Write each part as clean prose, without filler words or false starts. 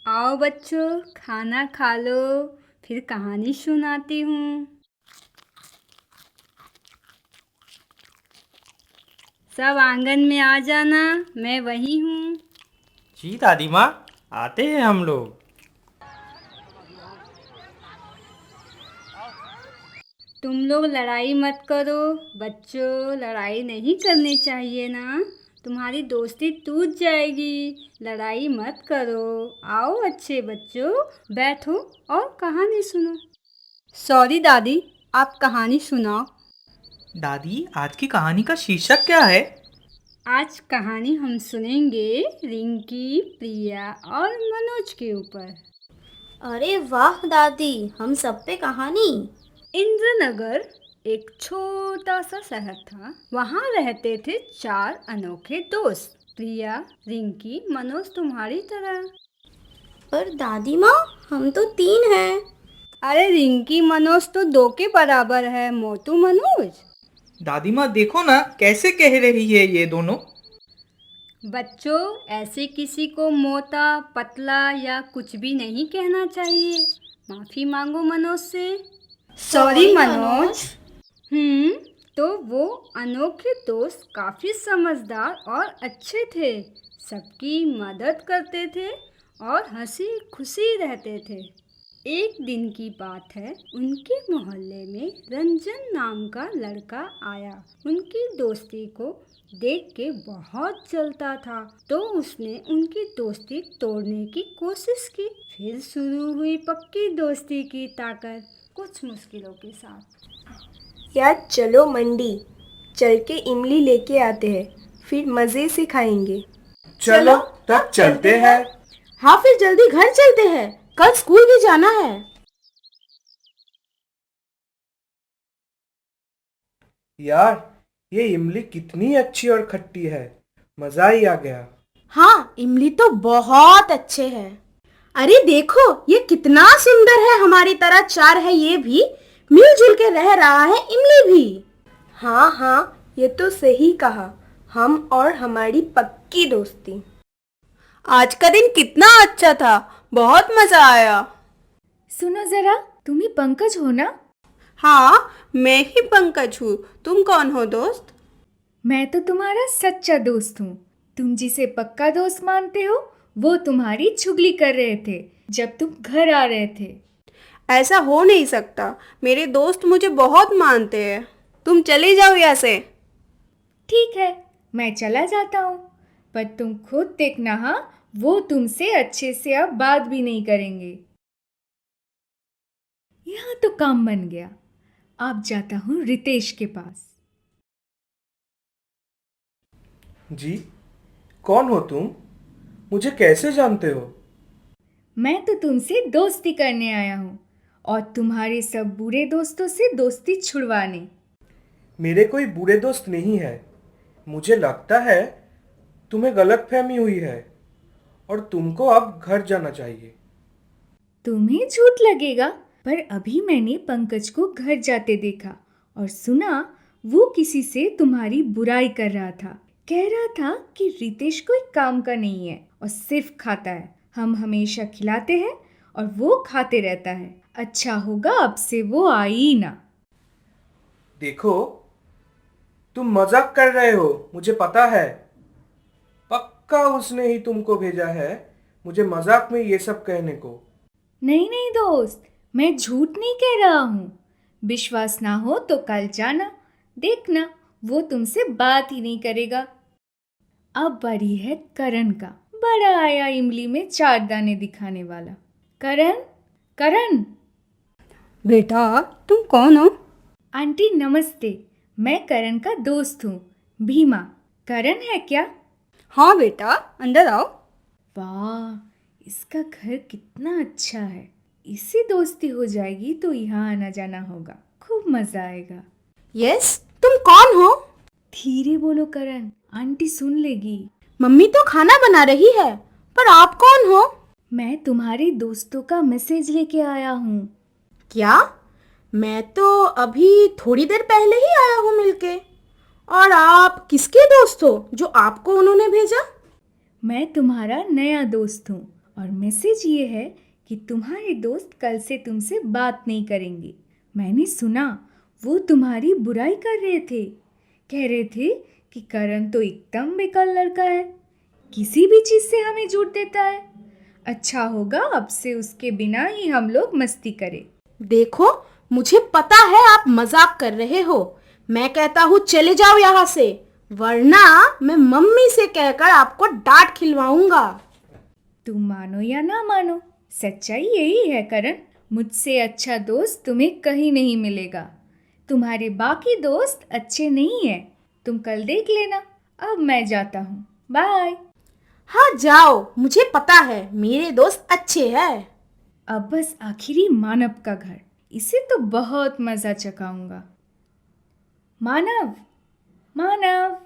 आओ बच्चों, खाना खा लो, फिर कहानी सुनाती हूँ। सब आंगन में आ जाना, मैं वही हूँ। जी दादी माँ, आते हैं हम लोग। तुम लोग लड़ाई मत करो बच्चों, लड़ाई नहीं करनी चाहिए ना, तुम्हारी दोस्ती टूट जाएगी। लड़ाई मत करो। आओ अच्छे बच्चों, बैठो और कहानी सुनो। सॉरी दादी, आप कहानी सुनाओ। दादी, आज की कहानी का शीर्षक क्या है? आज कहानी हम सुनेंगे रिंकी, प्रिया और मनोज के ऊपर। अरे वाह दादी, हम सब पे कहानी। इंद्रनगर एक छोटा सा शहर था। वहाँ रहते थे 4 अनोखे दोस्त, प्रिया, रिंकी, मनोज तुम्हारी तरह। पर दादी माँ, हम तो 3 हैं। अरे रिंकी मनोज तो 2 के बराबर है, मोटू मनोज। दादी माँ देखो ना, कैसे कह रही है ये दोनों। बच्चों, ऐसे किसी को मोटा, पतला या कुछ भी नहीं कहना चाहिए। माफी मांगो मनोज से। सॉरी मनोज। हम्म, तो वो अनोखे दोस्त काफी समझदार और अच्छे थे। सबकी मदद करते थे और हंसी खुशी रहते थे। एक दिन की बात है, उनके मोहल्ले में रंजन नाम का लड़का आया। उनकी दोस्ती को देख के बहुत जलता था, तो उसने उनकी दोस्ती तोड़ने की कोशिश की। फिर शुरू हुई पक्की दोस्ती की ताकत, कुछ मुश्किलों के साथ। यार चलो मंडी चल के इमली लेके आते हैं, फिर मज़े से खाएंगे। चलो तब चलते हैं। हाँ फिर जल्दी घर चलते हैं, कल स्कूल भी जाना है। यार ये इमली कितनी अच्छी और खट्टी है, मजा ही आ गया। हाँ इमली तो बहुत अच्छे हैं। अरे देखो ये कितना सुंदर है, हमारी तरह 4 है ये भी, मिलजुल के रह रहा है इमली भी। हाँ हाँ ये तो सही कहा, हम और हमारी पक्की दोस्ती। आज का दिन कितना अच्छा था, बहुत मजा आया। सुनो जरा, तुम ही पंकज हो ना? हाँ मैं ही पंकज हूँ, तुम कौन हो दोस्त? मैं तो तुम्हारा सच्चा दोस्त हूँ। तुम जिसे पक्का दोस्त मानते हो, वो तुम्हारी चुगली कर रहे थे जब तुम घर आ रहे थे। ऐसा हो नहीं सकता, मेरे दोस्त मुझे बहुत मानते हैं। तुम चले जाओ यहाँ से। ठीक है, मैं चला जाता हूँ, पर तुम खुद देखना हाँ, वो तुमसे अच्छे से अब बात भी नहीं करेंगे। यहाँ तो काम बन गया। अब जाता हूँ रितेश के पास। जी, कौन हो तुम? मुझे कैसे जानते हो? मैं तो तुमसे दोस्ती करने आया हूँ और तुम्हारे सब बुरे दोस्तों से दोस्ती छुड़वाने। मेरे कोई बुरे दोस्त नहीं है। मुझे लगता है तुम्हें गलतफहमी हुई है और तुमको अब घर जाना चाहिए। तुम्हें झूठ लगेगा, पर अभी मैंने पंकज को घर जाते देखा और सुना वो किसी से तुम्हारी बुराई कर रहा था। कह रहा था कि रितेश कोई काम का नहीं है और सिर्फ खाता है। हम हमेशा खिलाते हैं और वो खाते रहता है। अच्छा होगा अब से वो आई ही ना। देखो, तुम मजाक कर रहे हो, मुझे पता है। पक्का उसने ही तुमको भेजा है मुझे मजाक में ये सब कहने को। नहीं नहीं दोस्त, मैं झूठ नहीं कह रहा हूँ। विश्वास ना हो तो कल जाना, देखना वो तुमसे बात ही नहीं करेगा। अब बारी है करण का। बड़ा आया इमली में 4 दाने दिखाने वाला। करण, करण। बेटा तुम कौन हो? आंटी नमस्ते, मैं करण का दोस्त हूँ, भीमा। करण है क्या? हाँ बेटा, अंदर आओ। वाह, इसका घर कितना अच्छा है। इससे दोस्ती हो जाएगी तो यहाँ आना जाना होगा, खूब मजा आएगा। यस, तुम कौन हो? धीरे बोलो करण, आंटी सुन लेगी। मम्मी तो खाना बना रही है, पर आप कौन हो? मैं तुम्हारे दोस्तों का मैसेज लेके आया हूँ। क्या? मैं तो अभी थोड़ी देर पहले ही आया हूँ मिलके। और आप किसके दोस्त हो जो आपको उन्होंने भेजा? मैं तुम्हारा नया दोस्त हूँ और मैसेज ये है कि तुम्हारे दोस्त कल से तुमसे बात नहीं करेंगे। मैंने सुना वो तुम्हारी बुराई कर रहे थे। कह रहे थे कि करण तो एकदम बेकार लड़का है, किसी भी चीज़ से हमें झूठ देता है। अच्छा होगा अब से उसके बिना ही हम लोग मस्ती करें। देखो, मुझे पता है आप मजाक कर रहे हो। मैं कहता हूँ चले जाओ यहाँ से, वरना मैं मम्मी से कहकर आपको डांट खिलवाऊंगा। तुम मानो या ना मानो, सच्चाई यही है करण। मुझसे अच्छा दोस्त तुम्हें कहीं नहीं मिलेगा। तुम्हारे बाकी दोस्त अच्छे नहीं हैं, तुम कल देख लेना। अब मैं जाता हूँ, बाय। हाँ जाओ, मुझे पता है मेरे दोस्त अच्छे हैं। अब बस आखिरी मानव का घर, इसे तो बहुत मज़ा चखाऊंगा। मानव, मानव।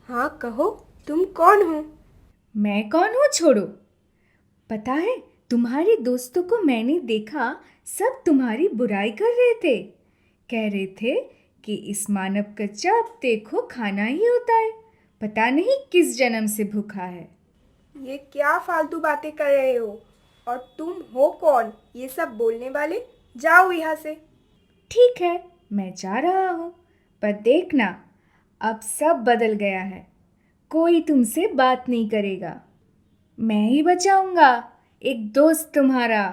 हाँ कहो, तुम कौन हो? मैं कौन हूँ छोड़ो। पता है तुम्हारे दोस्तों को मैंने देखा, सब तुम्हारी बुराई कर रहे थे। कह रहे थे कि इस मानव का जब देखो खाना ही होता है, पता नहीं किस जन्म से भूखा है। ये क्या फालतू बातें कर रहे हो? और तुम हो कौन ये सब बोलने वाले? जाओ यहाँ से। ठीक है, मैं जा रहा हूँ, पर देखना अब सब बदल गया है। कोई तुमसे बात नहीं करेगा, मैं ही बचाऊंगा एक दोस्त तुम्हारा।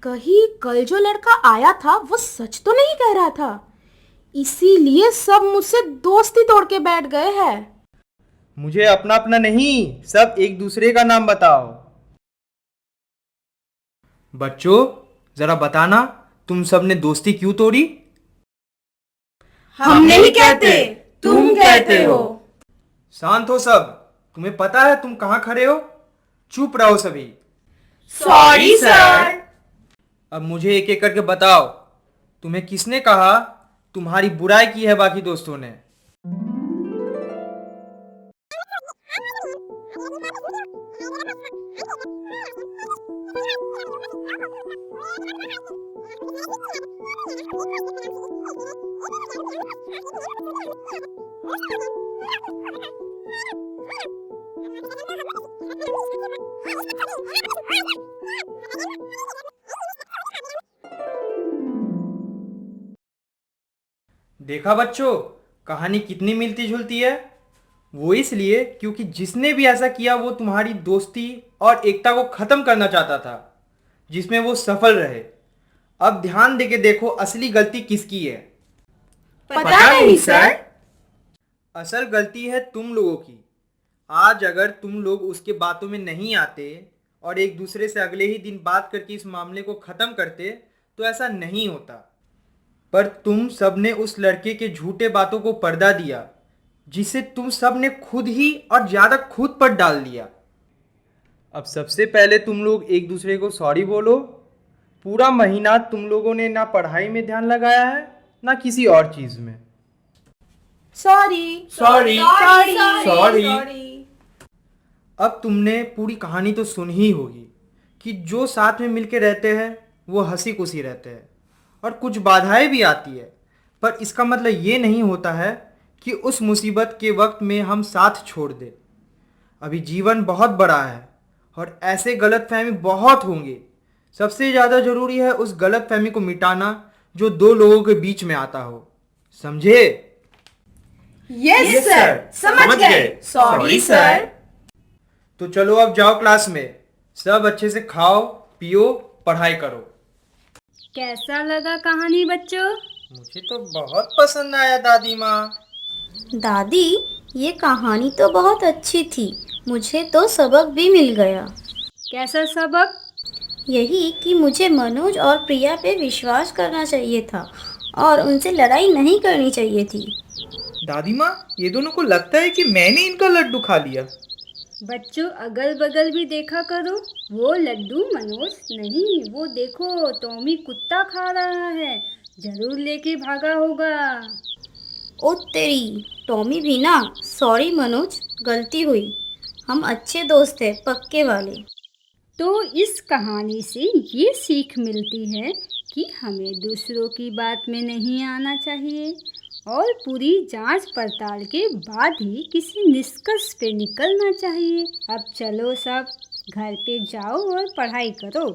कहीं कल जो लड़का आया था वो सच तो नहीं कह रहा था, इसीलिए सब मुझसे दोस्ती तोड़ के बैठ गए हैं। मुझे अपना अपना नहीं, सब एक दूसरे का नाम बताओ। बच्चों, जरा बताना तुम सब ने दोस्ती क्यों तोड़ी? हम नहीं कहते, तुम कहते हो। शांत हो सब, तुम्हें पता है तुम कहाँ खड़े हो? चुप रहो सभी। Sorry sir. अब मुझे एक एक करके बताओ, तुम्हें किसने कहा तुम्हारी बुराई की है बाकी दोस्तों ने? देखा बच्चों, कहानी कितनी मिलती जुलती है। वो इसलिए क्योंकि जिसने भी ऐसा किया वो तुम्हारी दोस्ती और एकता को खत्म करना चाहता था, जिसमें वो सफल रहे। अब ध्यान देके देखो असली गलती किसकी है। पता नहीं सर। असल गलती है तुम लोगों की। आज अगर तुम लोग उसके बातों में नहीं आते और एक दूसरे से अगले ही दिन बात करके इस मामले को खत्म करते तो ऐसा नहीं होता। पर तुम सब ने उस लड़के के झूठे बातों को पर्दा दिया, जिसे तुम सब ने खुद ही और ज्यादा खुद पर डाल दिया। अब सबसे पहले तुम लोग एक दूसरे को सॉरी बोलो। पूरा महीना तुम लोगों ने ना पढ़ाई में ध्यान लगाया है ना किसी और चीज में। Sorry sorry sorry sorry. अब तुमने पूरी कहानी तो सुन ही होगी कि जो साथ में मिलके रहते हैं वो हंसी खुशी रहते हैं और कुछ बाधाएं भी आती है, पर इसका मतलब ये नहीं होता है कि उस मुसीबत के वक्त में हम साथ छोड़ दें। अभी जीवन बहुत बड़ा है और ऐसे गलतफहमी बहुत होंगे। सबसे ज़्यादा ज़रूरी है उस गलतफहमी को मिटाना जो दो लोगों के बीच में आता हो। समझे? यस सर, समझ गए। Sorry sir. तो चलो अब जाओ क्लास में, सब अच्छे से खाओ पियो पढ़ाई करो। कैसा लगा कहानी बच्चों? मुझे तो बहुत पसंद आया दादी माँ। दादी, ये कहानी तो बहुत अच्छी थी। मुझे तो सबक भी मिल गया। कैसा सबक? यही कि मुझे मनोज और प्रिया पे विश्वास करना चाहिए था और उनसे लड़ाई नहीं करनी चाहिए थी। दादी माँ, ये दोनों को लगता है कि मैंने इनका लड्डू खा लिया। बच्चों अगल बगल भी देखा करो, वो लड्डू मनोज नहीं, वो देखो टॉमी कुत्ता खा रहा है, जरूर लेके भागा होगा। ओ तेरी, टॉमी भी ना। सॉरी मनोज, गलती हुई। हम अच्छे दोस्त हैं, पक्के वाले। तो इस कहानी से ये सीख मिलती है कि हमें दूसरों की बात में नहीं आना चाहिए और पूरी जांच पड़ताल के बाद ही किसी निष्कर्ष पे निकलना चाहिए। अब चलो सब घर पे जाओ और पढ़ाई करो।